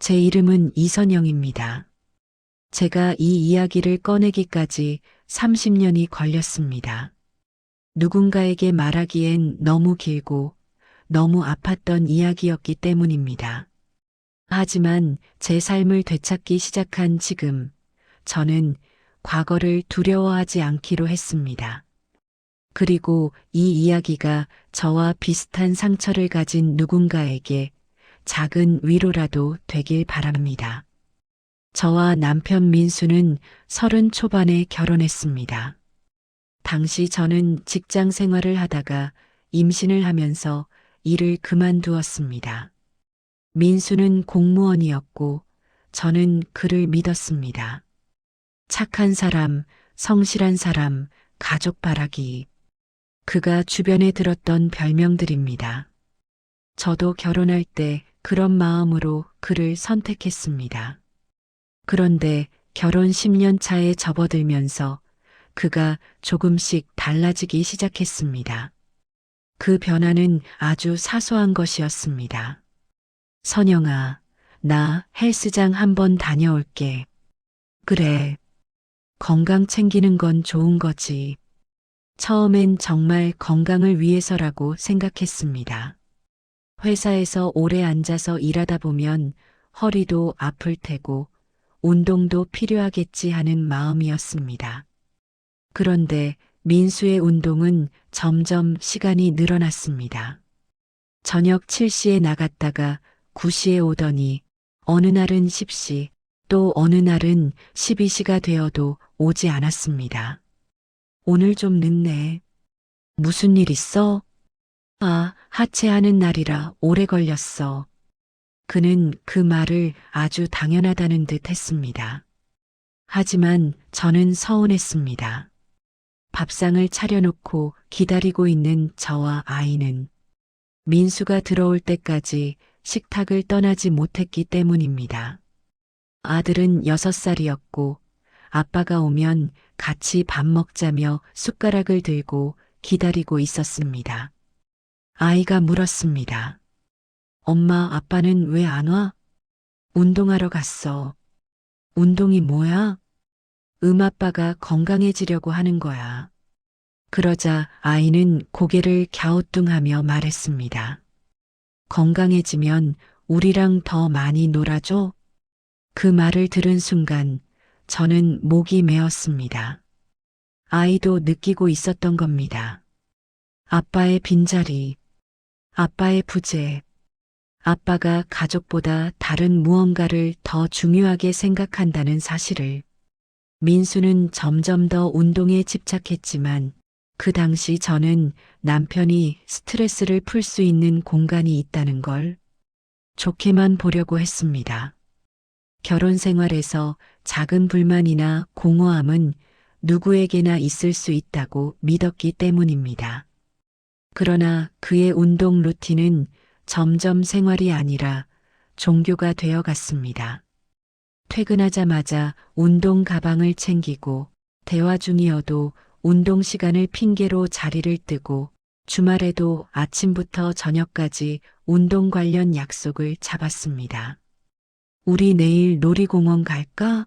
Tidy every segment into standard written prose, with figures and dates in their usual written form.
제 이름은 이선영입니다. 제가 이 이야기를 꺼내기까지 30년이 걸렸습니다. 누군가에게 말하기엔 너무 길고 너무 아팠던 이야기였기 때문입니다. 하지만 제 삶을 되찾기 시작한 지금, 저는 과거를 두려워하지 않기로 했습니다. 그리고 이 이야기가 저와 비슷한 상처를 가진 누군가에게 작은 위로라도 되길 바랍니다. 저와 남편 민수는 30 초반에 결혼했습니다. 당시 저는 직장 생활을 하다가 임신을 하면서 일을 그만두었습니다. 민수는 공무원이었고 저는 그를 믿었습니다. 착한 사람, 성실한 사람, 가족 바라기. 그가 주변에 들었던 별명들입니다. 저도 결혼할 때 그런 마음으로 그를 선택했습니다. 그런데 결혼 10년 차에 접어들면서 그가 조금씩 달라지기 시작했습니다. 그 변화는 아주 사소한 것이었습니다. 선영아, 나 헬스장 한번 다녀올게. 그래. 건강 챙기는 건 좋은 거지. 처음엔 정말 건강을 위해서라고 생각했습니다. 회사에서 오래 앉아서 일하다 보면 허리도 아플 테고 운동도 필요하겠지 하는 마음이었습니다. 그런데 민수의 운동은 점점 시간이 늘어났습니다. 저녁 7시에 나갔다가 9시에 오더니 어느 날은 10시, 또 어느 날은 12시가 되어도 오지 않았습니다. 오늘 좀 늦네. 무슨 일 있어? 아, 하체하는 날이라 오래 걸렸어. 그는 그 말을 아주 당연하다는 듯 했습니다. 하지만 저는 서운했습니다. 밥상을 차려놓고 기다리고 있는 저와 아이는 민수가 들어올 때까지 식탁을 떠나지 못했기 때문입니다. 아들은 6살이었고 아빠가 오면 같이 밥 먹자며 숟가락을 들고 기다리고 있었습니다. 아이가 물었습니다. 엄마, 아빠는 왜 안 와? 운동하러 갔어. 운동이 뭐야? 아빠가 건강해지려고 하는 거야. 그러자 아이는 고개를 갸우뚱하며 말했습니다. 건강해지면 우리랑 더 많이 놀아줘? 그 말을 들은 순간 저는 목이 메었습니다. 아이도 느끼고 있었던 겁니다. 아빠의 빈자리, 아빠의 부재, 아빠가 가족보다 다른 무언가를 더 중요하게 생각한다는 사실을. 민수는 점점 더 운동에 집착했지만 그 당시 저는 남편이 스트레스를 풀 수 있는 공간이 있다는 걸 좋게만 보려고 했습니다. 결혼 생활에서 작은 불만이나 공허함은 누구에게나 있을 수 있다고 믿었기 때문입니다. 그러나 그의 운동 루틴은 점점 생활이 아니라 종교가 되어 갔습니다. 퇴근하자마자 운동 가방을 챙기고 대화 중이어도 운동 시간을 핑계로 자리를 뜨고 주말에도 아침부터 저녁까지 운동 관련 약속을 잡았습니다. 우리 내일 놀이공원 갈까?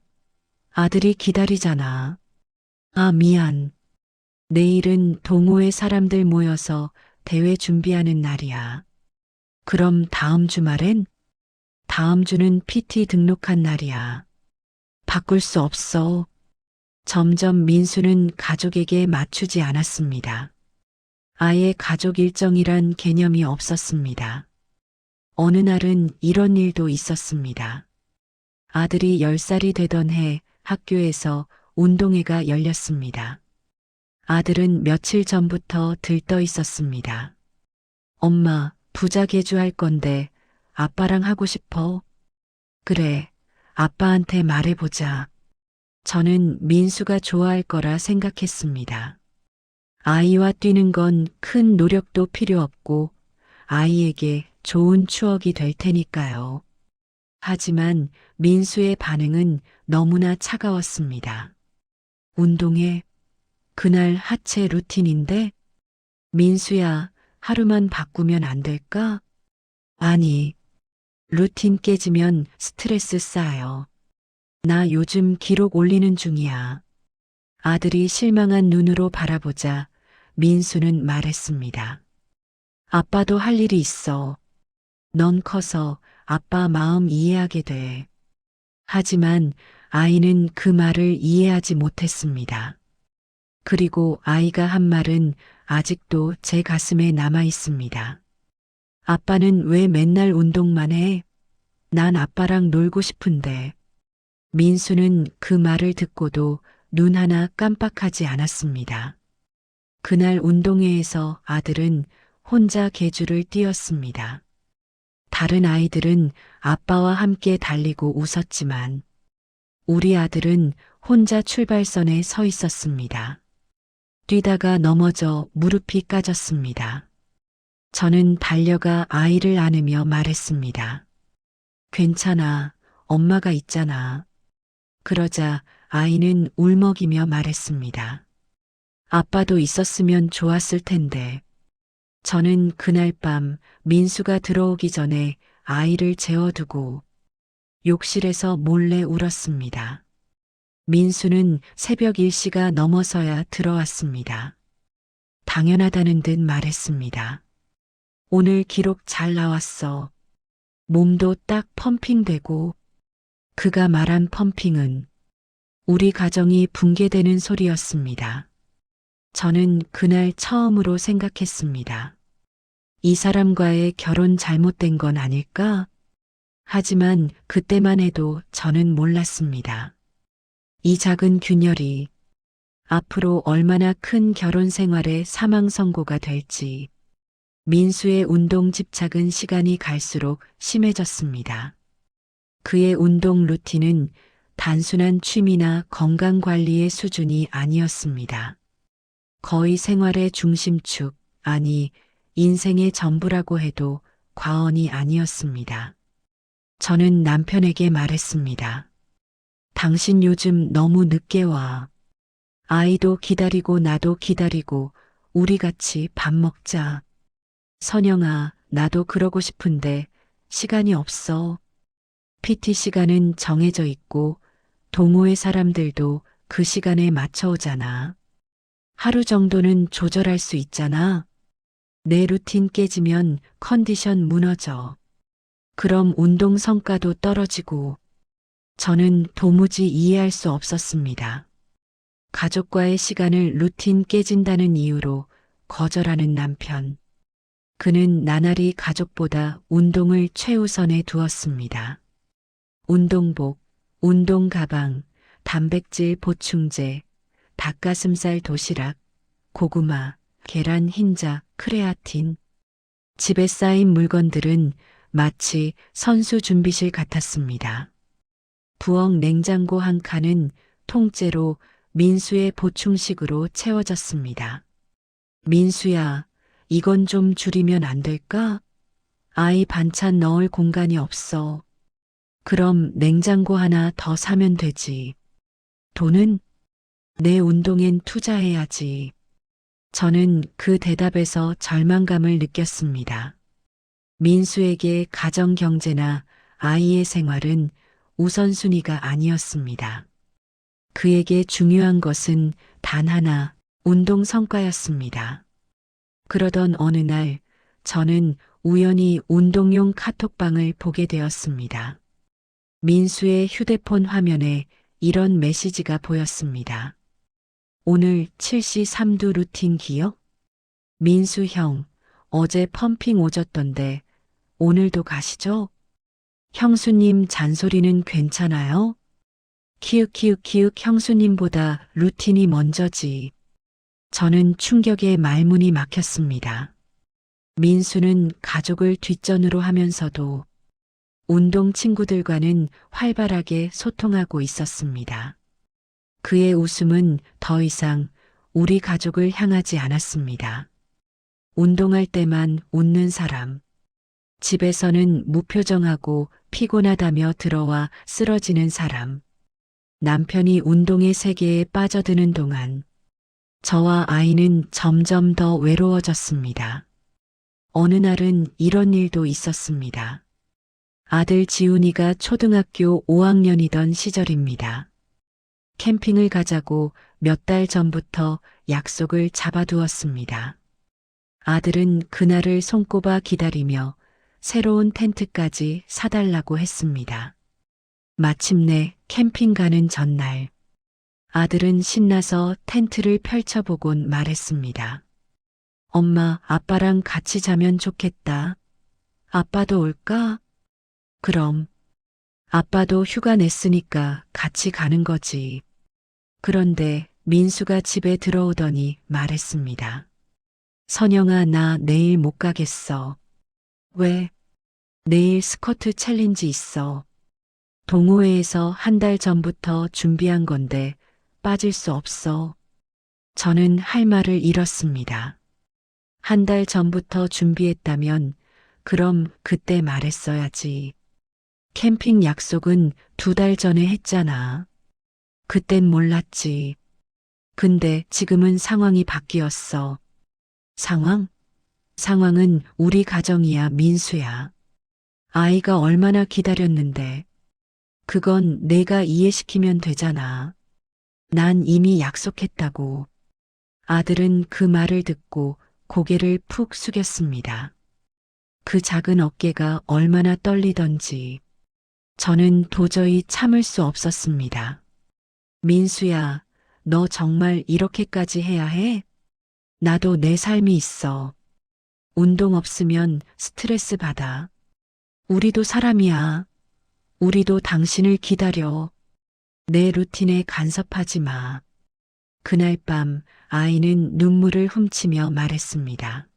아들이 기다리잖아. 아, 미안. 내일은 동호회 사람들 모여서 대회 준비하는 날이야. 그럼 다음 주말엔? 다음 주는 PT 등록한 날이야. 바꿀 수 없어. 점점 민수는 가족에게 맞추지 않았습니다. 아예 가족 일정이란 개념이 없었습니다. 어느 날은 이런 일도 있었습니다. 아들이 10살이 되던 해 학교에서 운동회가 열렸습니다. 아들은 며칠 전부터 들떠 있었습니다. 엄마, 부자 개주할 건데 아빠랑 하고 싶어. 그래, 아빠한테 말해보자. 저는 민수가 좋아할 거라 생각했습니다. 아이와 뛰는 건 큰 노력도 필요 없고 아이에게 좋은 추억이 될 테니까요. 하지만 민수의 반응은 너무나 차가웠습니다. 운동회? 그날 하체 루틴인데? 민수야, 하루만 바꾸면 안 될까? 아니, 루틴 깨지면 스트레스 쌓여. 나 요즘 기록 올리는 중이야. 아들이 실망한 눈으로 바라보자 민수는 말했습니다. 아빠도 할 일이 있어. 넌 커서 아빠 마음 이해하게 돼. 하지만 아이는 그 말을 이해하지 못했습니다. 그리고 아이가 한 말은 아직도 제 가슴에 남아 있습니다. 아빠는 왜 맨날 운동만 해? 난 아빠랑 놀고 싶은데. 민수는 그 말을 듣고도 눈 하나 깜빡하지 않았습니다. 그날 운동회에서 아들은 혼자 계주를 뛰었습니다. 다른 아이들은 아빠와 함께 달리고 웃었지만 우리 아들은 혼자 출발선에 서 있었습니다. 뛰다가 넘어져 무릎이 까졌습니다. 저는 달려가 아이를 안으며 말했습니다. 괜찮아, 엄마가 있잖아. 그러자 아이는 울먹이며 말했습니다. 아빠도 있었으면 좋았을 텐데. 저는 그날 밤 민수가 들어오기 전에 아이를 재워두고 욕실에서 몰래 울었습니다. 민수는 새벽 1시가 넘어서야 들어왔습니다. 당연하다는 듯 말했습니다. 오늘 기록 잘 나왔어. 몸도 딱 펌핑되고. 그가 말한 펌핑은 우리 가정이 붕괴되는 소리였습니다. 저는 그날 처음으로 생각했습니다. 이 사람과의 결혼 잘못된 건 아닐까? 하지만 그때만 해도 저는 몰랐습니다. 이 작은 균열이 앞으로 얼마나 큰 결혼 생활의 사망 선고가 될지. 민수의 운동 집착은 시간이 갈수록 심해졌습니다. 그의 운동 루틴은 단순한 취미나 건강 관리의 수준이 아니었습니다. 거의 생활의 중심축, 아니 인생의 전부라고 해도 과언이 아니었습니다. 저는 남편에게 말했습니다. 당신 요즘 너무 늦게 와. 아이도 기다리고 나도 기다리고 우리 같이 밥 먹자. 선영아, 나도 그러고 싶은데 시간이 없어. PT 시간은 정해져 있고 동호회 사람들도 그 시간에 맞춰 오잖아. 하루 정도는 조절할 수 있잖아. 내 루틴 깨지면 컨디션 무너져. 그럼 운동 성과도 떨어지고. 저는 도무지 이해할 수 없었습니다. 가족과의 시간을 루틴 깨진다는 이유로 거절하는 남편. 그는 나날이 가족보다 운동을 최우선에 두었습니다. 운동복, 운동 가방, 단백질 보충제, 닭가슴살 도시락, 고구마, 계란 흰자, 크레아틴. 집에 쌓인 물건들은 마치 선수 준비실 같았습니다. 부엌 냉장고 한 칸은 통째로 민수의 보충식으로 채워졌습니다. 민수야, 이건 좀 줄이면 안 될까? 아이 반찬 넣을 공간이 없어. 그럼 냉장고 하나 더 사면 되지. 돈은? 내 운동엔 투자해야지. 저는 그 대답에서 절망감을 느꼈습니다. 민수에게 가정 경제나 아이의 생활은 우선순위가 아니었습니다. 그에게 중요한 것은 단 하나, 운동 성과였습니다. 그러던 어느 날 저는 우연히 운동용 카톡방을 보게 되었습니다. 민수의 휴대폰 화면에 이런 메시지가 보였습니다. 오늘 7시 3두 루틴 기억? 민수 형, 어제 펌핑 오졌던데 오늘도 가시죠? 형수님 잔소리는 괜찮아요? 키읔키읔키읔 형수님보다 루틴이 먼저지. 저는 충격에 말문이 막혔습니다. 민수는 가족을 뒷전으로 하면서도 운동 친구들과는 활발하게 소통하고 있었습니다. 그의 웃음은 더 이상 우리 가족을 향하지 않았습니다. 운동할 때만 웃는 사람. 집에서는 무표정하고 피곤하다며 들어와 쓰러지는 사람. 남편이 운동의 세계에 빠져드는 동안 저와 아이는 점점 더 외로워졌습니다. 어느 날은 이런 일도 있었습니다. 아들 지훈이가 초등학교 5학년이던 시절입니다. 캠핑을 가자고 몇 달 전부터 약속을 잡아두었습니다. 아들은 그날을 손꼽아 기다리며 새로운 텐트까지 사달라고 했습니다. 마침내 캠핑 가는 전날, 아들은 신나서 텐트를 펼쳐보곤 말했습니다. 엄마, 아빠랑 같이 자면 좋겠다. 아빠도 올까? 그럼. 아빠도 휴가 냈으니까 같이 가는 거지. 그런데 민수가 집에 들어오더니 말했습니다. 선영아, 나 내일 못 가겠어. 왜? 내일 스쿼트 챌린지 있어. 동호회에서 한 달 전부터 준비한 건데 빠질 수 없어. 저는 할 말을 잃었습니다. 한 달 전부터 준비했다면 그럼 그때 말했어야지. 캠핑 약속은 2달 전에 했잖아. 그땐 몰랐지. 근데 지금은 상황이 바뀌었어. 상황? 상황은 우리 가정이야, 민수야. 아이가 얼마나 기다렸는데. 그건 내가 이해시키면 되잖아. 난 이미 약속했다고. 아들은 그 말을 듣고 고개를 푹 숙였습니다. 그 작은 어깨가 얼마나 떨리던지. 저는 도저히 참을 수 없었습니다. 민수야, 너 정말 이렇게까지 해야 해? 나도 내 삶이 있어. 운동 없으면 스트레스 받아. 우리도 사람이야. 우리도 당신을 기다려. 내 루틴에 간섭하지 마. 그날 밤 아이는 눈물을 훔치며 말했습니다.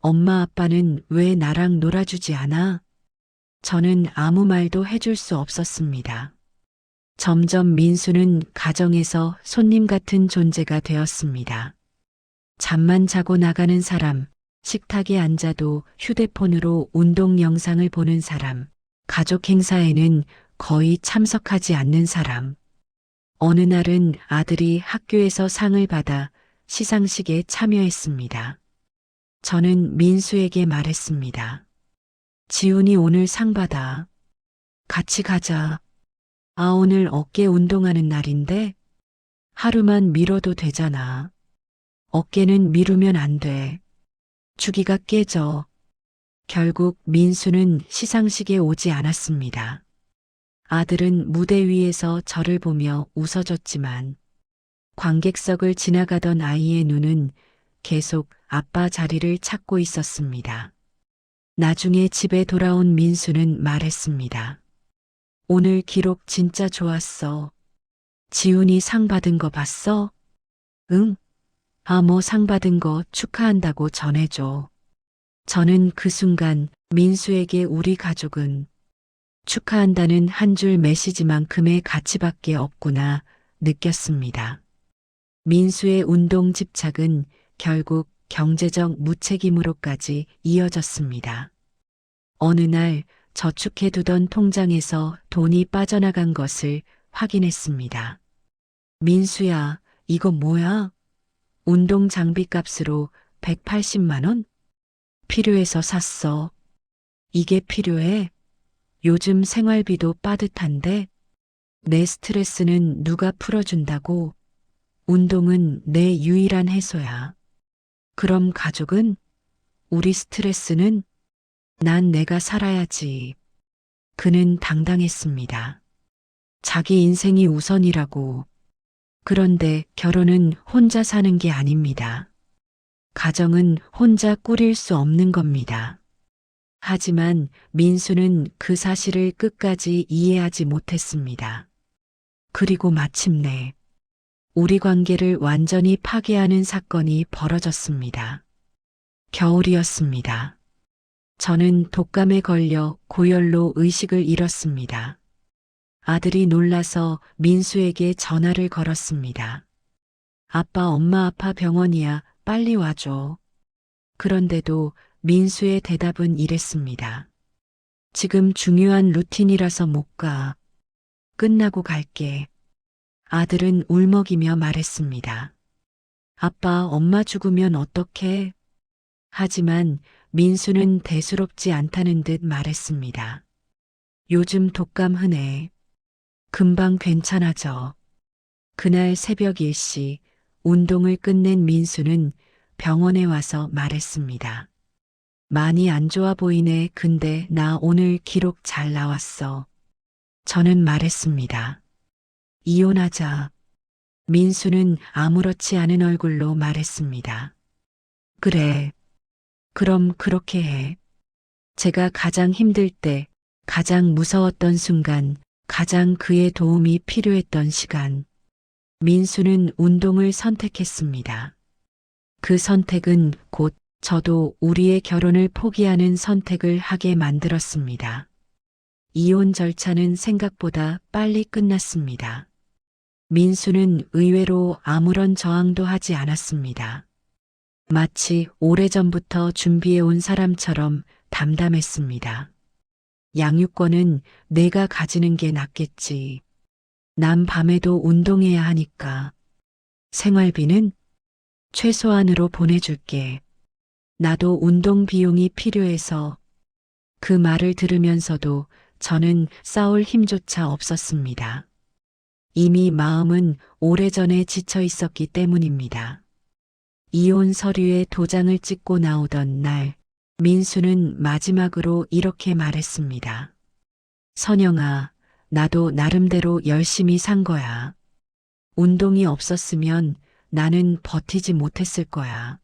엄마 아빠는 왜 나랑 놀아주지 않아? 저는 아무 말도 해줄 수 없었습니다. 점점 민수는 가정에서 손님 같은 존재가 되었습니다. 잠만 자고 나가는 사람, 식탁에 앉아도 휴대폰으로 운동 영상을 보는 사람, 가족 행사에는 거의 참석하지 않는 사람. 어느 날은 아들이 학교에서 상을 받아 시상식에 참여했습니다. 저는 민수에게 말했습니다. 지훈이 오늘 상 받아. 같이 가자. 아, 오늘 어깨 운동하는 날인데 하루만 미뤄도 되잖아. 어깨는 미루면 안 돼. 주기가 깨져. 결국 민수는 시상식에 오지 않았습니다. 아들은 무대 위에서 저를 보며 웃어줬지만 관객석을 지나가던 아이의 눈은 계속 아빠 자리를 찾고 있었습니다. 나중에 집에 돌아온 민수는 말했습니다. 오늘 기록 진짜 좋았어. 지훈이 상 받은 거 봤어? 응. 아, 뭐 상 받은 거 축하한다고 전해줘. 저는 그 순간 민수에게 우리 가족은 축하한다는 한 줄 메시지만큼의 가치밖에 없구나 느꼈습니다. 민수의 운동 집착은 결국 경제적 무책임으로까지 이어졌습니다. 어느 날 저축해두던 통장에서 돈이 빠져나간 것을 확인했습니다. 민수야, 이거 뭐야? 운동 장비 값으로 180만 원? 필요해서 샀어. 이게 필요해? 요즘 생활비도 빠듯한데? 내 스트레스는 누가 풀어준다고? 운동은 내 유일한 해소야. 그럼 가족은? 우리 스트레스는? 난 내가 살아야지. 그는 당당했습니다. 자기 인생이 우선이라고. 그런데 결혼은 혼자 사는 게 아닙니다. 가정은 혼자 꾸릴 수 없는 겁니다. 하지만 민수는 그 사실을 끝까지 이해하지 못했습니다. 그리고 마침내 우리 관계를 완전히 파괴하는 사건이 벌어졌습니다. 겨울이었습니다. 저는 독감에 걸려 고열로 의식을 잃었습니다. 아들이 놀라서 민수에게 전화를 걸었습니다. 아빠, 엄마 아파 병원이야. 빨리 와줘. 그런데도 민수의 대답은 이랬습니다. 지금 중요한 루틴이라서 못 가. 끝나고 갈게. 아들은 울먹이며 말했습니다. 아빠, 엄마 죽으면 어떡해? 하지만 민수는 대수롭지 않다는 듯 말했습니다. 요즘 독감 흔해. 금방 괜찮아져. 그날 새벽 1시 운동을 끝낸 민수는 병원에 와서 말했습니다. 많이 안 좋아 보이네. 근데 나 오늘 기록 잘 나왔어. 저는 말했습니다. 이혼하자. 민수는 아무렇지 않은 얼굴로 말했습니다. 그래. 그럼 그렇게 해. 제가 가장 힘들 때, 가장 무서웠던 순간, 가장 그의 도움이 필요했던 시간. 민수는 운동을 선택했습니다. 그 선택은 곧 저도 우리의 결혼을 포기하는 선택을 하게 만들었습니다. 이혼 절차는 생각보다 빨리 끝났습니다. 민수는 의외로 아무런 저항도 하지 않았습니다. 마치 오래전부터 준비해온 사람처럼 담담했습니다. 양육권은 내가 가지는 게 낫겠지. 난 밤에도 운동해야 하니까. 생활비는 최소한으로 보내줄게. 나도 운동 비용이 필요해서. 그 말을 들으면서도 저는 싸울 힘조차 없었습니다. 이미 마음은 오래전에 지쳐 있었기 때문입니다. 이혼 서류에 도장을 찍고 나오던 날, 민수는 마지막으로 이렇게 말했습니다. 선영아, 나도 나름대로 열심히 산 거야. 운동이 없었으면 나는 버티지 못했을 거야.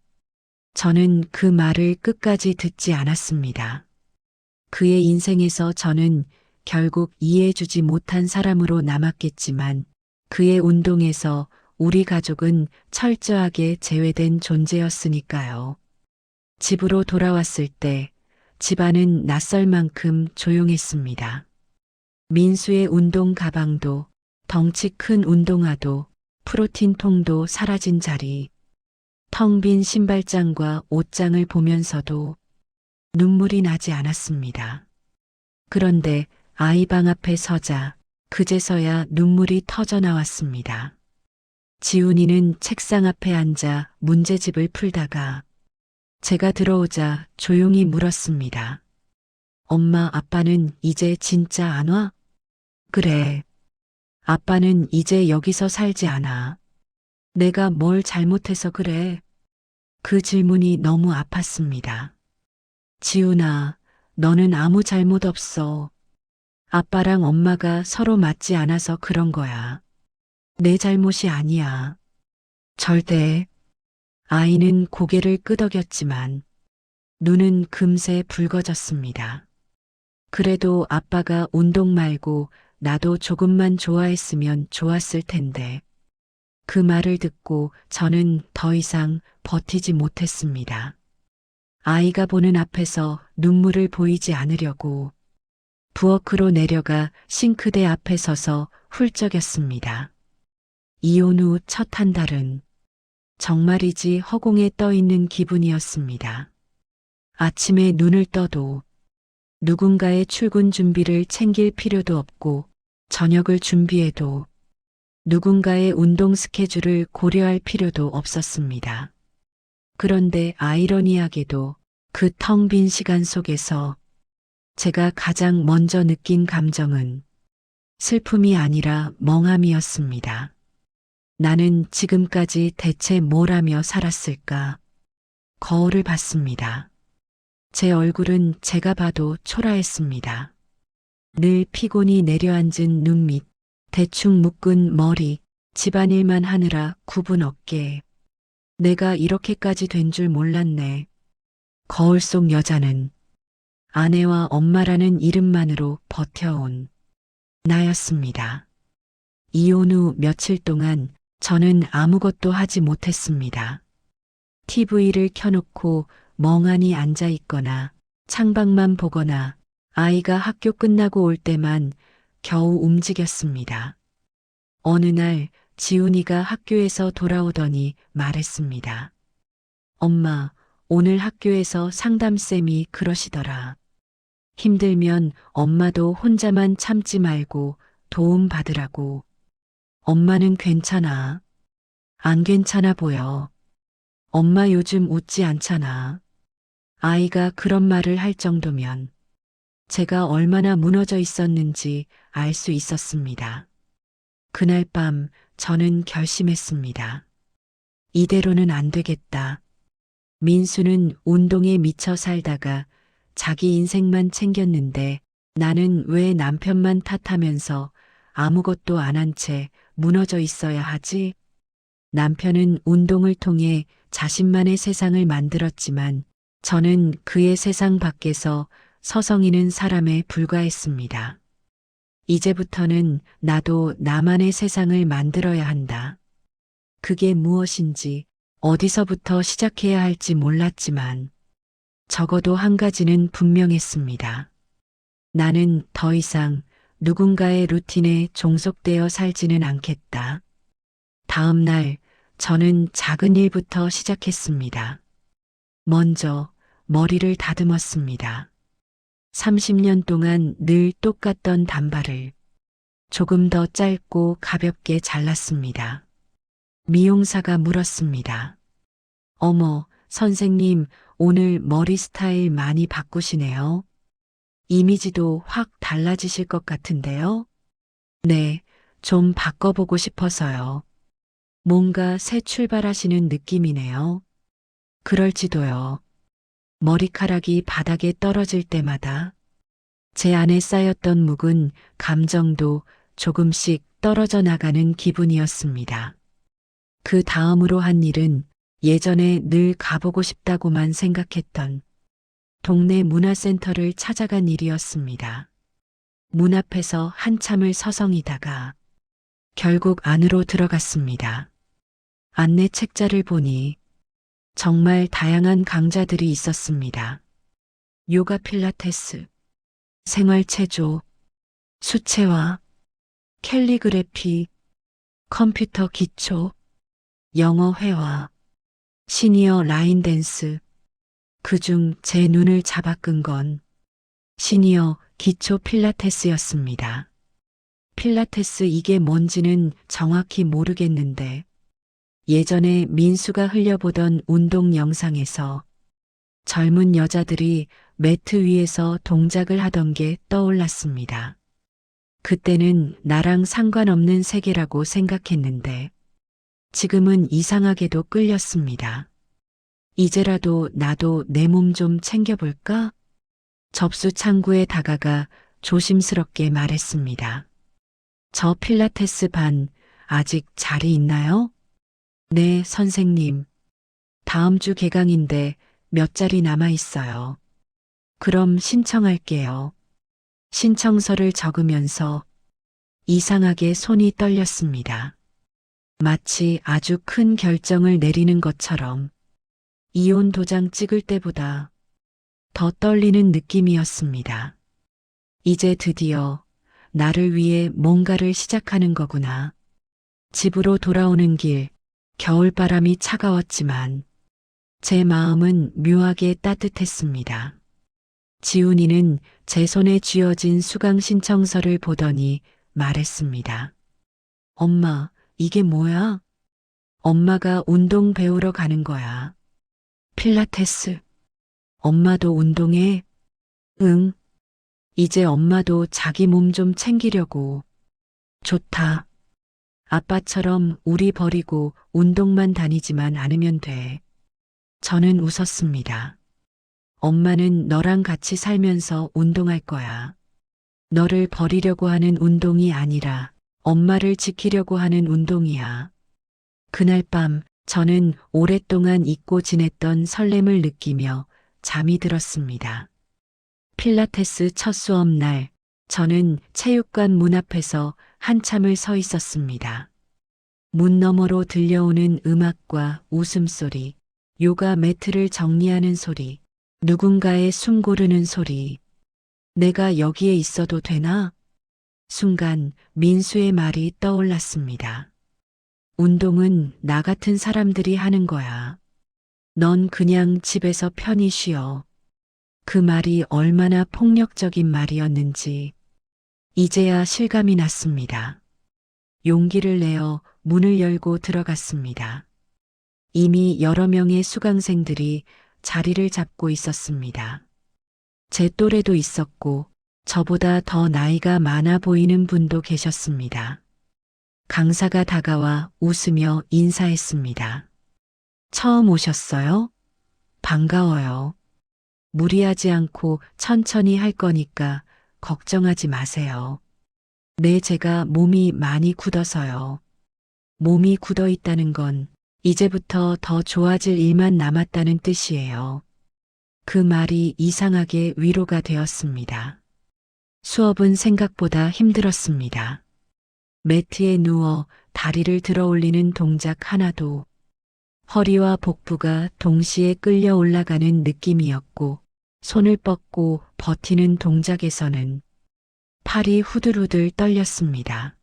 저는 그 말을 끝까지 듣지 않았습니다. 그의 인생에서 저는 결국 이해해주지 못한 사람으로 남았겠지만 그의 운동에서 우리 가족은 철저하게 제외된 존재였으니까요. 집으로 돌아왔을 때 집안은 낯설 만큼 조용했습니다. 민수의 운동 가방도 덩치 큰 운동화도 프로틴 통도 사라진 자리, 텅 빈 신발장과 옷장을 보면서도 눈물이 나지 않았습니다. 그런데 아이 방 앞에 서자 그제서야 눈물이 터져 나왔습니다. 지훈이는 책상 앞에 앉아 문제집을 풀다가 제가 들어오자 조용히 물었습니다. 엄마, 아빠는 이제 진짜 안 와? 그래. 아빠는 이제 여기서 살지 않아. 내가 뭘 잘못해서 그래? 그 질문이 너무 아팠습니다. 지훈아, 너는 아무 잘못 없어. 아빠랑 엄마가 서로 맞지 않아서 그런 거야. 내 잘못이 아니야. 절대. 아이는 고개를 끄덕였지만 눈은 금세 붉어졌습니다. 그래도 아빠가 운동 말고 나도 조금만 좋아했으면 좋았을 텐데. 그 말을 듣고 저는 더 이상 버티지 못했습니다. 아이가 보는 앞에서 눈물을 보이지 않으려고 부엌으로 내려가 싱크대 앞에 서서 훌쩍였습니다. 이혼 후 첫 한 달은 정말이지 허공에 떠 있는 기분이었습니다. 아침에 눈을 떠도 누군가의 출근 준비를 챙길 필요도 없고 저녁을 준비해도 누군가의 운동 스케줄을 고려할 필요도 없었습니다. 그런데 아이러니하게도 그 텅 빈 시간 속에서 제가 가장 먼저 느낀 감정은 슬픔이 아니라 멍함이었습니다. 나는 지금까지 대체 뭘 하며 살았을까? 거울을 봤습니다. 제 얼굴은 제가 봐도 초라했습니다. 늘 피곤이 내려앉은 눈 밑, 대충 묶은 머리, 집안일만 하느라 굽은 어깨. 내가 이렇게까지 된 줄 몰랐네. 거울 속 여자는 아내와 엄마라는 이름만으로 버텨온 나였습니다. 이혼 후 며칠 동안 저는 아무것도 하지 못했습니다. TV를 켜놓고 멍하니 앉아 있거나 창밖만 보거나 아이가 학교 끝나고 올 때만 겨우 움직였습니다. 어느 날 지훈이가 학교에서 돌아오더니 말했습니다. 엄마, 오늘 학교에서 상담쌤이 그러시더라. 힘들면 엄마도 혼자만 참지 말고 도움 받으라고. 엄마는 괜찮아. 안 괜찮아 보여. 엄마 요즘 웃지 않잖아. 아이가 그런 말을 할 정도면 제가 얼마나 무너져 있었는지 알 수 있었습니다. 그날 밤 저는 결심했습니다. 이대로는 안 되겠다. 민수는 운동에 미쳐 살다가 자기 인생만 챙겼는데 나는 왜 남편만 탓하면서 아무것도 안 한 채 무너져 있어야 하지? 남편은 운동을 통해 자신만의 세상을 만들었지만 저는 그의 세상 밖에서 서성이는 사람에 불과했습니다. 이제부터는 나도 나만의 세상을 만들어야 한다. 그게 무엇인지 어디서부터 시작해야 할지 몰랐지만 적어도 한 가지는 분명했습니다. 나는 더 이상 누군가의 루틴에 종속되어 살지는 않겠다. 다음 날 저는 작은 일부터 시작했습니다. 먼저 머리를 다듬었습니다. 30년 동안 늘 똑같던 단발을 조금 더 짧고 가볍게 잘랐습니다. 미용사가 물었습니다. 어머, 선생님, 오늘 머리 스타일 많이 바꾸시네요. 이미지도 확 달라지실 것 같은데요? 네, 좀 바꿔보고 싶어서요. 뭔가 새 출발하시는 느낌이네요. 그럴지도요. 머리카락이 바닥에 떨어질 때마다 제 안에 쌓였던 묵은 감정도 조금씩 떨어져 나가는 기분이었습니다. 그 다음으로 한 일은 예전에 늘 가보고 싶다고만 생각했던 동네 문화센터를 찾아간 일이었습니다. 문 앞에서 한참을 서성이다가 결국 안으로 들어갔습니다. 안내 책자를 보니 정말 다양한 강좌들이 있었습니다. 요가 필라테스, 생활체조, 수채화, 캘리그래피, 컴퓨터 기초, 영어 회화, 시니어 라인 댄스. 그중 제 눈을 잡아끈 건 시니어 기초 필라테스였습니다. 필라테스 이게 뭔지는 정확히 모르겠는데 예전에 민수가 흘려보던 운동 영상에서 젊은 여자들이 매트 위에서 동작을 하던 게 떠올랐습니다. 그때는 나랑 상관없는 세계라고 생각했는데 지금은 이상하게도 끌렸습니다. 이제라도 나도 내 몸 좀 챙겨볼까? 접수 창구에 다가가 조심스럽게 말했습니다. 저 필라테스 반 아직 자리 있나요? 네, 선생님. 다음 주 개강인데 몇 자리 남아 있어요. 그럼 신청할게요. 신청서를 적으면서 이상하게 손이 떨렸습니다. 마치 아주 큰 결정을 내리는 것처럼 이혼 도장 찍을 때보다 더 떨리는 느낌이었습니다. 이제 드디어 나를 위해 뭔가를 시작하는 거구나. 집으로 돌아오는 길, 겨울바람이 차가웠지만 제 마음은 묘하게 따뜻했습니다. 지훈이는 제 손에 쥐어진 수강 신청서를 보더니 말했습니다. 엄마, 이게 뭐야? 엄마가 운동 배우러 가는 거야. 필라테스. 엄마도 운동해? 응. 이제 엄마도 자기 몸 좀 챙기려고. 좋다. 아빠처럼 우리 버리고 운동만 다니지만 않으면 돼. 저는 웃었습니다. 엄마는 너랑 같이 살면서 운동할 거야. 너를 버리려고 하는 운동이 아니라 엄마를 지키려고 하는 운동이야. 그날 밤 저는 오랫동안 잊고 지냈던 설렘을 느끼며 잠이 들었습니다. 필라테스 첫 수업 날 저는 체육관 문 앞에서 한참을 서 있었습니다. 문 너머로 들려오는 음악과 웃음소리, 요가 매트를 정리하는 소리, 누군가의 숨 고르는 소리. 내가 여기에 있어도 되나? 순간 민수의 말이 떠올랐습니다. 운동은 나 같은 사람들이 하는 거야. 넌 그냥 집에서 편히 쉬어. 그 말이 얼마나 폭력적인 말이었는지 이제야 실감이 났습니다. 용기를 내어 문을 열고 들어갔습니다. 이미 여러 명의 수강생들이 자리를 잡고 있었습니다. 제 또래도 있었고 저보다 더 나이가 많아 보이는 분도 계셨습니다. 강사가 다가와 웃으며 인사했습니다. 처음 오셨어요? 반가워요. 무리하지 않고 천천히 할 거니까 걱정하지 마세요. 네, 제가 몸이 많이 굳어서요. 몸이 굳어 있다는 건 이제부터 더 좋아질 일만 남았다는 뜻이에요. 그 말이 이상하게 위로가 되었습니다. 수업은 생각보다 힘들었습니다. 매트에 누워 다리를 들어 올리는 동작 하나도 허리와 복부가 동시에 끌려 올라가는 느낌이었고, 손을 뻗고 버티는 동작에서는 팔이 후들후들 떨렸습니다.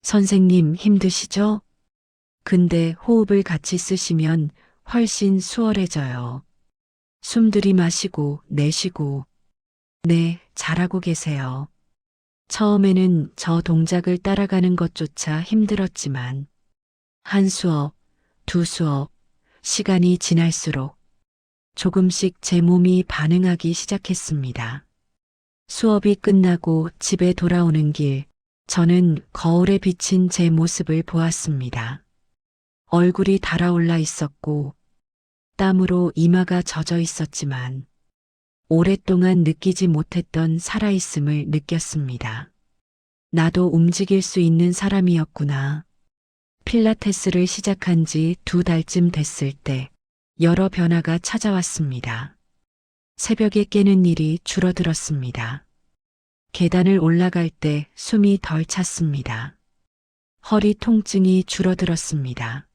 선생님 힘드시죠? 근데 호흡을 같이 쓰시면 훨씬 수월해져요. 숨 들이마시고 내쉬고. 네, 잘하고 계세요. 처음에는 저 동작을 따라가는 것조차 힘들었지만, 한 수업, 두 수업, 시간이 지날수록 조금씩 제 몸이 반응하기 시작했습니다. 수업이 끝나고 집에 돌아오는 길, 저는 거울에 비친 제 모습을 보았습니다. 얼굴이 달아올라 있었고, 땀으로 이마가 젖어 있었지만, 오랫동안 느끼지 못했던 살아있음을 느꼈습니다. 나도 움직일 수 있는 사람이었구나. 필라테스를 시작한 지 2달쯤 됐을 때 여러 변화가 찾아왔습니다. 새벽에 깨는 일이 줄어들었습니다. 계단을 올라갈 때 숨이 덜 찼습니다. 허리 통증이 줄어들었습니다.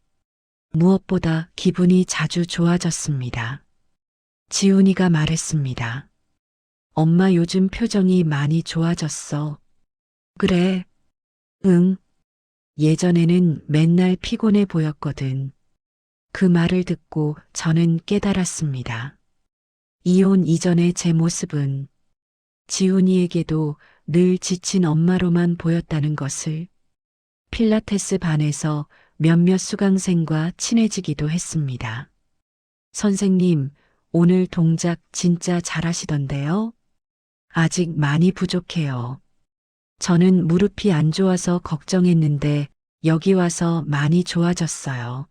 무엇보다 기분이 자주 좋아졌습니다. 지훈이가 말했습니다. 엄마 요즘 표정이 많이 좋아졌어. 그래? 응. 예전에는 맨날 피곤해 보였거든. 그 말을 듣고 저는 깨달았습니다. 이혼 이전의 제 모습은 지훈이에게도 늘 지친 엄마로만 보였다는 것을. 필라테스 반에서 몇몇 수강생과 친해지기도 했습니다. 선생님, 오늘 동작 진짜 잘하시던데요? 아직 많이 부족해요. 저는 무릎이 안 좋아서 걱정했는데 여기 와서 많이 좋아졌어요.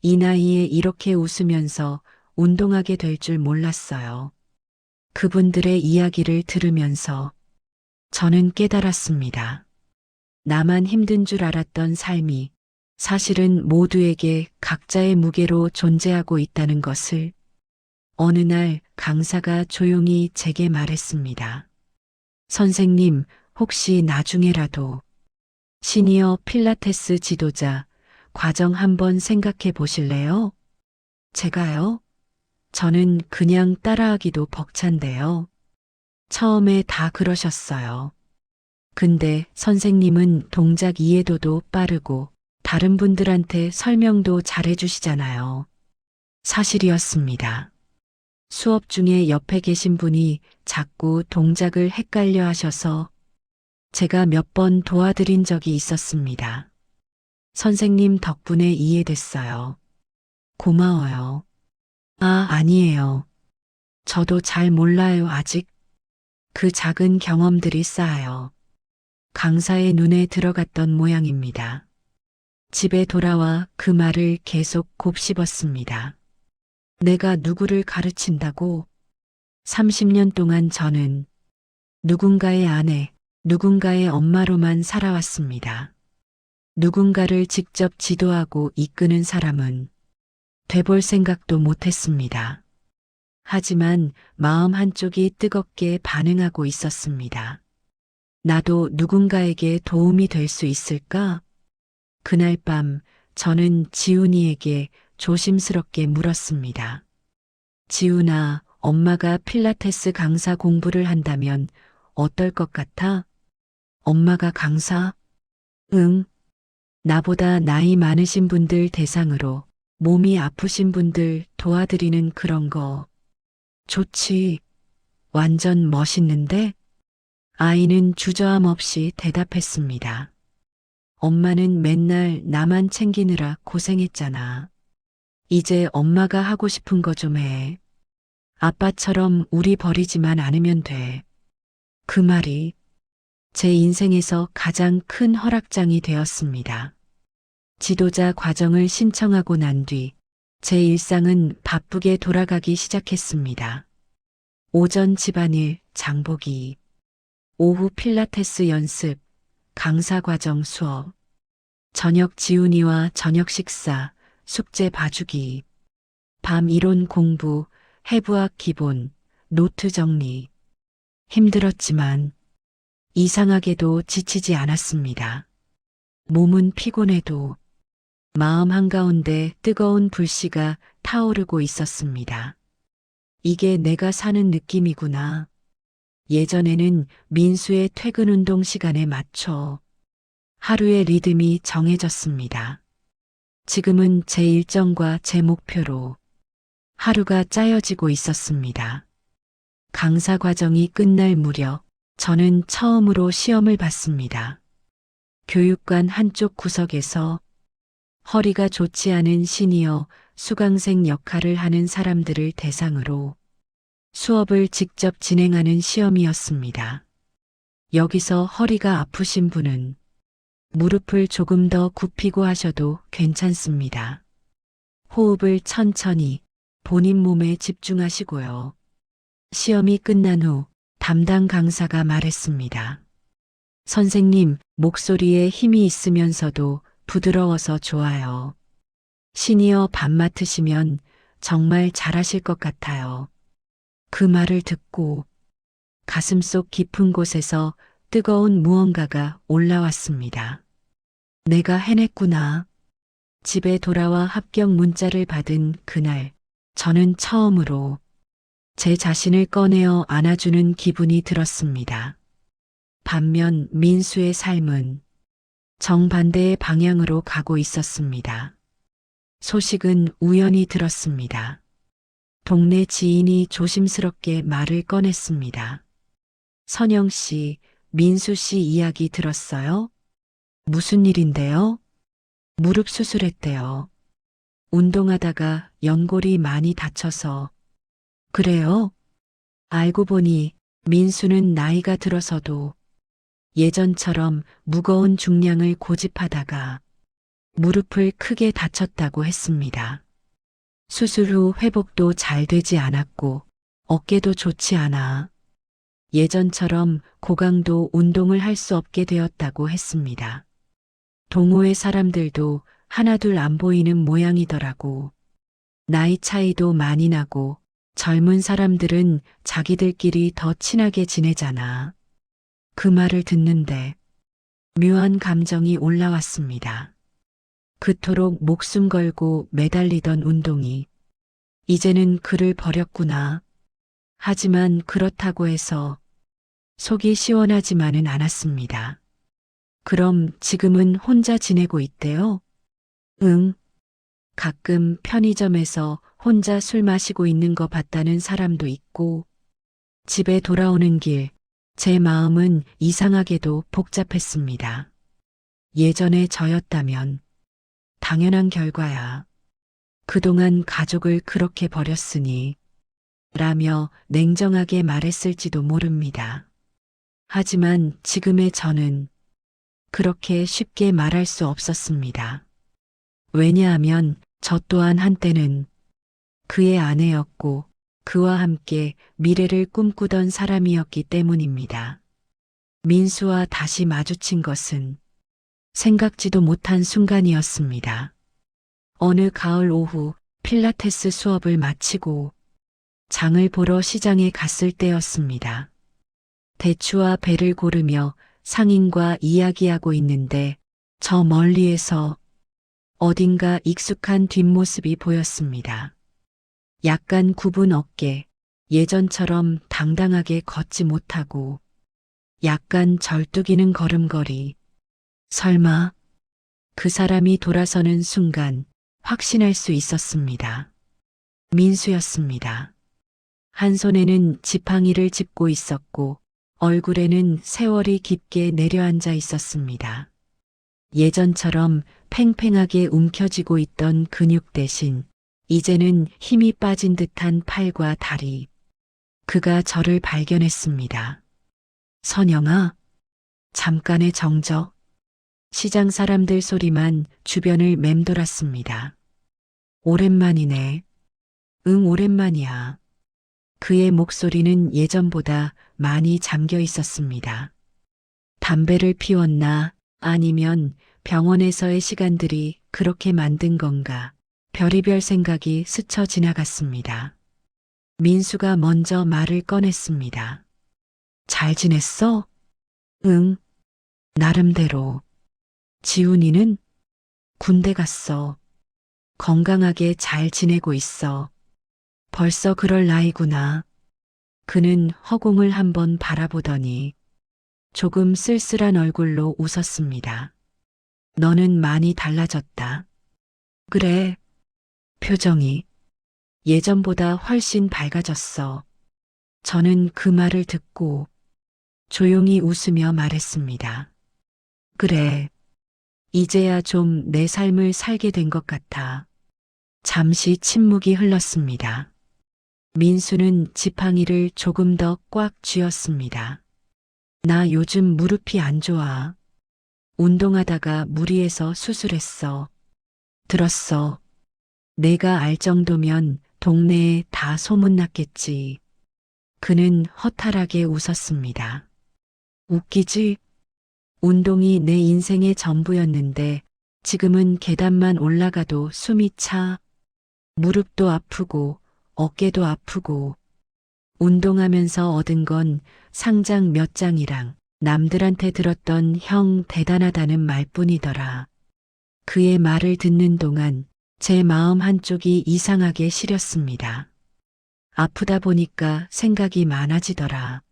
이 나이에 이렇게 웃으면서 운동하게 될 줄 몰랐어요. 그분들의 이야기를 들으면서 저는 깨달았습니다. 나만 힘든 줄 알았던 삶이 사실은 모두에게 각자의 무게로 존재하고 있다는 것을. 어느 날 강사가 조용히 제게 말했습니다. 선생님, 혹시 나중에라도 시니어 필라테스 지도자 과정 한번 생각해 보실래요? 제가요? 저는 그냥 따라하기도 벅찬데요. 처음에 다 그러셨어요. 근데 선생님은 동작 이해도도 빠르고 다른 분들한테 설명도 잘해주시잖아요. 사실이었습니다. 수업 중에 옆에 계신 분이 자꾸 동작을 헷갈려 하셔서 제가 몇 번 도와드린 적이 있었습니다. 선생님 덕분에 이해됐어요. 고마워요. 아, 아니에요. 저도 잘 몰라요, 아직. 그 작은 경험들이 쌓여 강사의 눈에 들어갔던 모양입니다. 집에 돌아와 그 말을 계속 곱씹었습니다. 내가 누구를 가르친다고? 30년 동안 저는 누군가의 아내, 누군가의 엄마로만 살아왔습니다. 누군가를 직접 지도하고 이끄는 사람은 돼볼 생각도 못했습니다. 하지만 마음 한쪽이 뜨겁게 반응하고 있었습니다. 나도 누군가에게 도움이 될 수 있을까? 그날 밤 저는 지훈이에게 조심스럽게 물었습니다. 지훈아, 엄마가 필라테스 강사 공부를 한다면 어떨 것 같아? 엄마가 강사? 응. 나보다 나이 많으신 분들 대상으로 몸이 아프신 분들 도와드리는 그런 거. 좋지. 완전 멋있는데? 아이는 주저함 없이 대답했습니다. 엄마는 맨날 나만 챙기느라 고생했잖아. 이제 엄마가 하고 싶은 거 좀 해. 아빠처럼 우리 버리지만 않으면 돼. 그 말이 제 인생에서 가장 큰 허락장이 되었습니다. 지도자 과정을 신청하고 난 뒤 제 일상은 바쁘게 돌아가기 시작했습니다. 오전 집안일, 장보기, 오후 필라테스 연습, 강사 과정 수업, 저녁 지훈이와 저녁 식사, 숙제 봐주기, 밤 이론 공부, 해부학 기본, 노트 정리. 힘들었지만 이상하게도 지치지 않았습니다. 몸은 피곤해도 마음 한가운데 뜨거운 불씨가 타오르고 있었습니다. 이게 내가 사는 느낌이구나. 예전에는 민수의 퇴근 운동 시간에 맞춰 하루의 리듬이 정해졌습니다. 지금은 제 일정과 제 목표로 하루가 짜여지고 있었습니다. 강사 과정이 끝날 무렵 저는 처음으로 시험을 봤습니다. 교육관 한쪽 구석에서 허리가 좋지 않은 시니어 수강생 역할을 하는 사람들을 대상으로 수업을 직접 진행하는 시험이었습니다. 여기서 허리가 아프신 분은 무릎을 조금 더 굽히고 하셔도 괜찮습니다. 호흡을 천천히 본인 몸에 집중하시고요. 시험이 끝난 후 담당 강사가 말했습니다. 선생님, 목소리에 힘이 있으면서도 부드러워서 좋아요. 시니어 반 맡으시면 정말 잘하실 것 같아요. 그 말을 듣고 가슴속 깊은 곳에서 뜨거운 무언가가 올라왔습니다. 내가 해냈구나. 집에 돌아와 합격 문자를 받은 그날, 저는 처음으로 제 자신을 꺼내어 안아주는 기분이 들었습니다. 반면 민수의 삶은 정반대의 방향으로 가고 있었습니다. 소식은 우연히 들었습니다. 동네 지인이 조심스럽게 말을 꺼냈습니다. 선영 씨, 민수 씨 이야기 들었어요? 무슨 일인데요? 무릎 수술했대요. 운동하다가 연골이 많이 다쳐서. 그래요? 알고 보니 민수는 나이가 들어서도 예전처럼 무거운 중량을 고집하다가 무릎을 크게 다쳤다고 했습니다. 수술 후 회복도 잘 되지 않았고 어깨도 좋지 않아 예전처럼 고강도 운동을 할 수 없게 되었다고 했습니다. 동호회 사람들도 하나둘 안 보이는 모양이더라고. 나이 차이도 많이 나고 젊은 사람들은 자기들끼리 더 친하게 지내잖아. 그 말을 듣는데 묘한 감정이 올라왔습니다. 그토록 목숨 걸고 매달리던 운동이 이제는 그를 버렸구나. 하지만 그렇다고 해서 속이 시원하지만은 않았습니다. 그럼 지금은 혼자 지내고 있대요? 응. 가끔 편의점에서 혼자 술 마시고 있는 거 봤다는 사람도 있고, 집에 돌아오는 길, 제 마음은 이상하게도 복잡했습니다. 예전에 저였다면 당연한 결과야. 그동안 가족을 그렇게 버렸으니 라며 냉정하게 말했을지도 모릅니다. 하지만 지금의 저는 그렇게 쉽게 말할 수 없었습니다. 왜냐하면 저 또한 한때는 그의 아내였고 그와 함께 미래를 꿈꾸던 사람이었기 때문입니다. 민수와 다시 마주친 것은 생각지도 못한 순간이었습니다. 어느 가을 오후 필라테스 수업을 마치고 장을 보러 시장에 갔을 때였습니다. 대추와 배를 고르며 상인과 이야기하고 있는데 저 멀리에서 어딘가 익숙한 뒷모습이 보였습니다. 약간 굽은 어깨, 예전처럼 당당하게 걷지 못하고 약간 절뚝이는 걸음걸이. 설마 그 사람이 돌아서는 순간 확신할 수 있었습니다. 민수였습니다. 한 손에는 지팡이를 짚고 있었고 얼굴에는 세월이 깊게 내려앉아 있었습니다. 예전처럼 팽팽하게 움켜쥐고 있던 근육 대신 이제는 힘이 빠진 듯한 팔과 다리. 그가 저를 발견했습니다. 선영아, 잠깐의 정적. 시장 사람들 소리만 주변을 맴돌았습니다. 오랜만이네. 응, 오랜만이야. 그의 목소리는 예전보다 많이 잠겨 있었습니다. 담배를 피웠나 아니면 병원에서의 시간들이 그렇게 만든 건가. 별의별 생각이 스쳐 지나갔습니다. 민수가 먼저 말을 꺼냈습니다. 잘 지냈어? 응, 나름대로. 지훈이는 군대 갔어. 건강하게 잘 지내고 있어. 벌써 그럴 나이구나. 그는 허공을 한번 바라보더니 조금 쓸쓸한 얼굴로 웃었습니다. 너는 많이 달라졌다. 그래. 표정이 예전보다 훨씬 밝아졌어. 저는 그 말을 듣고 조용히 웃으며 말했습니다. 그래. 이제야 좀 내 삶을 살게 된 것 같아. 잠시 침묵이 흘렀습니다. 민수는 지팡이를 조금 더 꽉 쥐었습니다. 나 요즘 무릎이 안 좋아. 운동하다가 무리해서 수술했어. 들었어. 내가 알 정도면 동네에 다 소문났겠지. 그는 허탈하게 웃었습니다. 웃기지? 운동이 내 인생의 전부였는데 지금은 계단만 올라가도 숨이 차. 무릎도 아프고 어깨도 아프고 운동하면서 얻은 건 상장 몇 장이랑 남들한테 들었던 형 대단하다는 말뿐이더라. 그의 말을 듣는 동안 제 마음 한쪽이 이상하게 시렸습니다. 아프다 보니까 생각이 많아지더라.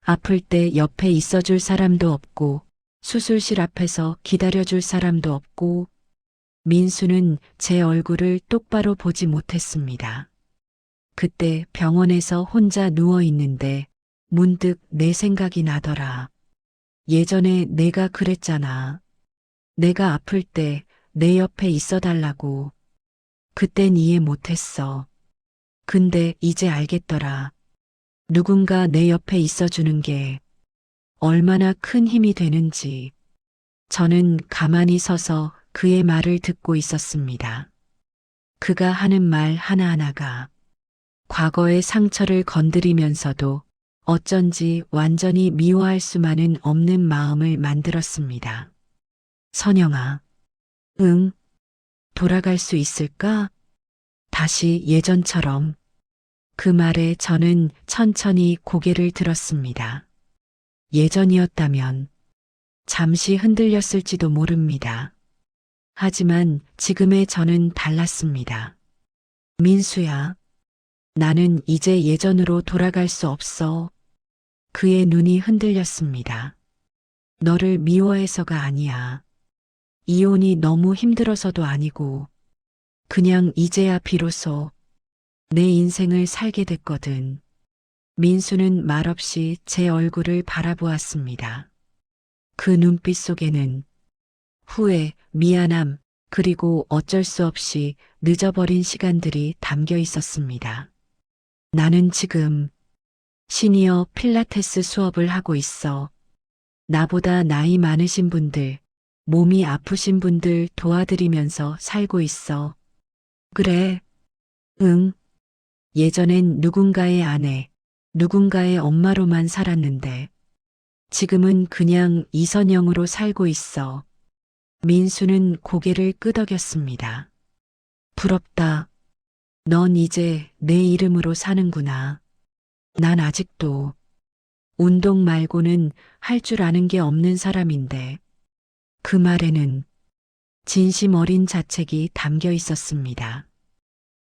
아플 때 옆에 있어줄 사람도 없고 수술실 앞에서 기다려줄 사람도 없고 민수는 제 얼굴을 똑바로 보지 못했습니다. 그때 병원에서 혼자 누워 있는데 문득 내 생각이 나더라. 예전에 내가 그랬잖아. 내가 아플 때 내 옆에 있어 달라고. 그땐 이해 못했어. 근데 이제 알겠더라. 누군가 내 옆에 있어 주는 게 얼마나 큰 힘이 되는지. 저는 가만히 서서 그의 말을 듣고 있었습니다. 그가 하는 말 하나하나가 과거의 상처를 건드리면서도 어쩐지 완전히 미워할 수만은 없는 마음을 만들었습니다. 선영아, 응, 돌아갈 수 있을까? 다시 예전처럼. 그 말에 저는 천천히 고개를 들었습니다. 예전이었다면 잠시 흔들렸을지도 모릅니다. 하지만 지금의 저는 달랐습니다. 민수야, 나는 이제 예전으로 돌아갈 수 없어. 그의 눈이 흔들렸습니다. 너를 미워해서가 아니야. 이혼이 너무 힘들어서도 아니고, 그냥 이제야 비로소 내 인생을 살게 됐거든. 민수는 말없이 제 얼굴을 바라보았습니다. 그 눈빛 속에는 후회, 미안함, 그리고 어쩔 수 없이 늦어버린 시간들이 담겨 있었습니다. 나는 지금 시니어 필라테스 수업을 하고 있어. 나보다 나이 많으신 분들, 몸이 아프신 분들 도와드리면서 살고 있어. 그래, 응. 예전엔 누군가의 아내, 누군가의 엄마로만 살았는데, 지금은 그냥 이선영으로 살고 있어. 민수는 고개를 끄덕였습니다. 부럽다. 넌 이제 내 이름으로 사는구나. 난 아직도 운동 말고는 할 줄 아는 게 없는 사람인데, 그 말에는 진심 어린 자책이 담겨 있었습니다.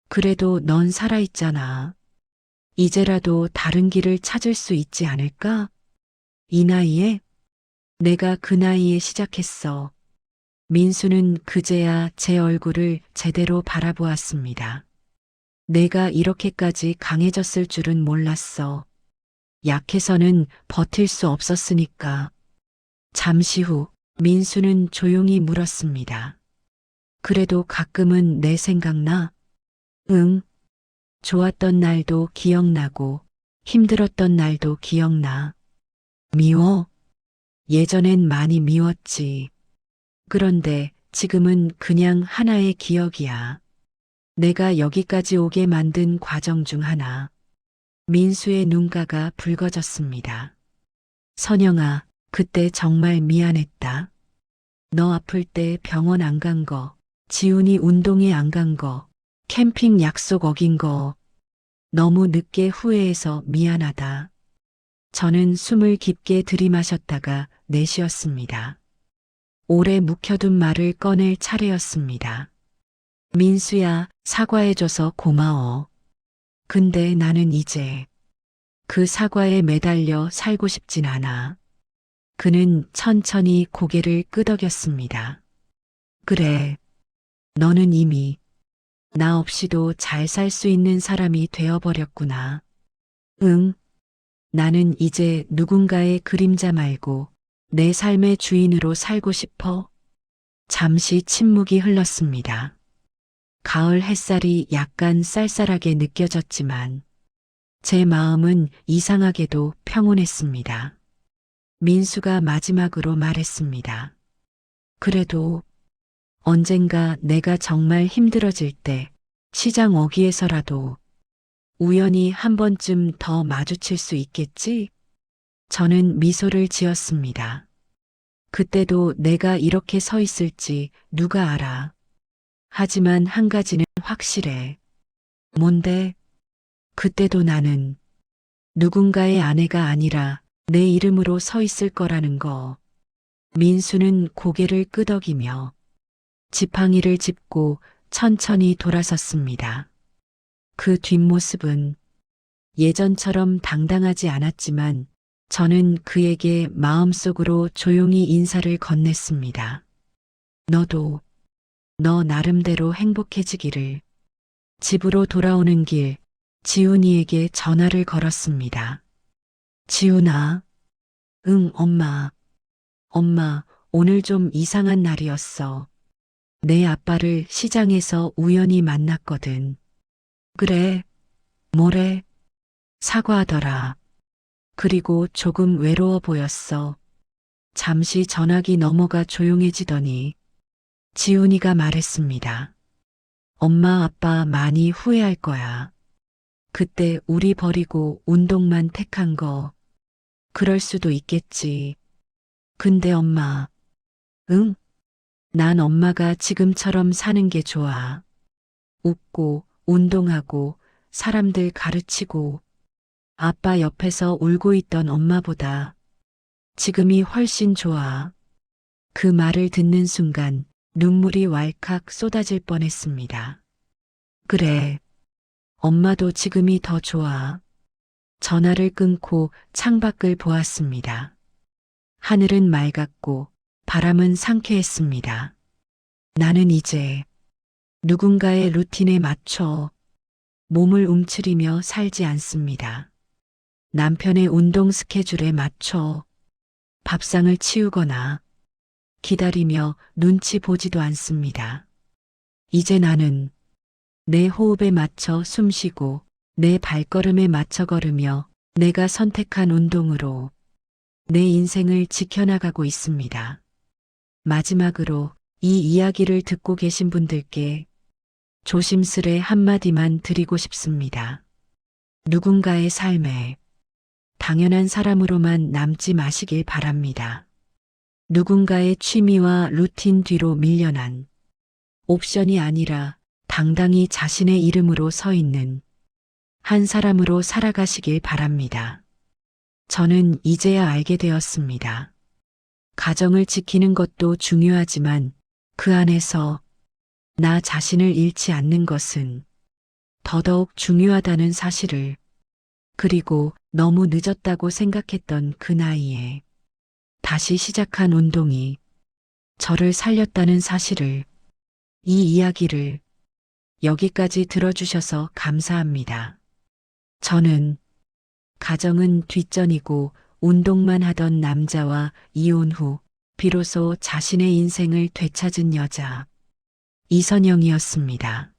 그래도 넌 살아있잖아. 이제라도 다른 길을 찾을 수 있지 않을까? 이 나이에? 내가 그 나이에 시작했어. 민수는 그제야 제 얼굴을 제대로 바라보았습니다. 내가 이렇게까지 강해졌을 줄은 몰랐어. 약해서는 버틸 수 없었으니까. 잠시 후 민수는 조용히 물었습니다. 그래도 가끔은 내 생각나? 응. 좋았던 날도 기억나고 힘들었던 날도 기억나. 미워? 예전엔 많이 미웠지. 그런데 지금은 그냥 하나의 기억이야. 내가 여기까지 오게 만든 과정 중 하나. 민수의 눈가가 붉어졌습니다. 선영아, 그때 정말 미안했다. 너 아플 때 병원 안 간 거, 지훈이 운동회 안 간 거, 캠핑 약속 어긴 거, 너무 늦게 후회해서 미안하다. 저는 숨을 깊게 들이마셨다가 내쉬었습니다. 오래 묵혀둔 말을 꺼낼 차례였습니다. 민수야, 사과해줘서 고마워. 근데 나는 이제 그 사과에 매달려 살고 싶진 않아. 그는 천천히 고개를 끄덕였습니다. 그래, 너는 이미 나 없이도 잘 살 수 있는 사람이 되어버렸구나. 응, 나는 이제 누군가의 그림자 말고 내 삶의 주인으로 살고 싶어. 잠시 침묵이 흘렀습니다. 가을 햇살이 약간 쌀쌀하게 느껴졌지만 제 마음은 이상하게도 평온했습니다. 민수가 마지막으로 말했습니다. 그래도 언젠가 내가 정말 힘들어질 때 시장 어귀에서라도 우연히 한 번쯤 더 마주칠 수 있겠지? 저는 미소를 지었습니다. 그때도 내가 이렇게 서 있을지 누가 알아. 하지만 한 가지는 확실해. 뭔데? 그때도 나는 누군가의 아내가 아니라 내 이름으로 서 있을 거라는 거. 민수는 고개를 끄덕이며 지팡이를 짚고 천천히 돌아섰습니다. 그 뒷모습은 예전처럼 당당하지 않았지만 저는 그에게 마음속으로 조용히 인사를 건넸습니다. 너도 너 나름대로 행복해지기를. 집으로 돌아오는 길 지훈이에게 전화를 걸었습니다. 지훈아. 응, 엄마. 엄마, 오늘 좀 이상한 날이었어. 내 아빠를 시장에서 우연히 만났거든. 그래, 뭐래? 사과하더라. 그리고 조금 외로워 보였어. 잠시 전화기 넘어가 조용해지더니 지훈이가 말했습니다. 엄마 아빠 많이 후회할 거야. 그때 우리 버리고 운동만 택한 거. 그럴 수도 있겠지. 근데 엄마, 응? 난 엄마가 지금처럼 사는 게 좋아. 웃고, 운동하고, 사람들 가르치고, 아빠 옆에서 울고 있던 엄마보다 지금이 훨씬 좋아. 그 말을 듣는 순간 눈물이 왈칵 쏟아질 뻔했습니다. 그래, 엄마도 지금이 더 좋아. 전화를 끊고 창밖을 보았습니다. 하늘은 맑았고 바람은 상쾌했습니다. 나는 이제 누군가의 루틴에 맞춰 몸을 움츠리며 살지 않습니다. 남편의 운동 스케줄에 맞춰 밥상을 치우거나 기다리며 눈치 보지도 않습니다. 이제 나는 내 호흡에 맞춰 숨쉬고 내 발걸음에 맞춰 걸으며 내가 선택한 운동으로 내 인생을 지켜나가고 있습니다. 마지막으로 이 이야기를 듣고 계신 분들께 조심스레 한마디만 드리고 싶습니다. 누군가의 삶에 당연한 사람으로만 남지 마시길 바랍니다. 누군가의 취미와 루틴 뒤로 밀려난 옵션이 아니라 당당히 자신의 이름으로 서 있는 한 사람으로 살아가시길 바랍니다. 저는 이제야 알게 되었습니다. 가정을 지키는 것도 중요하지만 그 안에서 나 자신을 잃지 않는 것은 더더욱 중요하다는 사실을, 그리고 너무 늦었다고 생각했던 그 나이에 다시 시작한 운동이 저를 살렸다는 사실을, 이 이야기를 여기까지 들어주셔서 감사합니다. 저는 가정은 뒷전이고 운동만 하던 남자와 이혼 후 비로소 자신의 인생을 되찾은 여자 이선영이었습니다.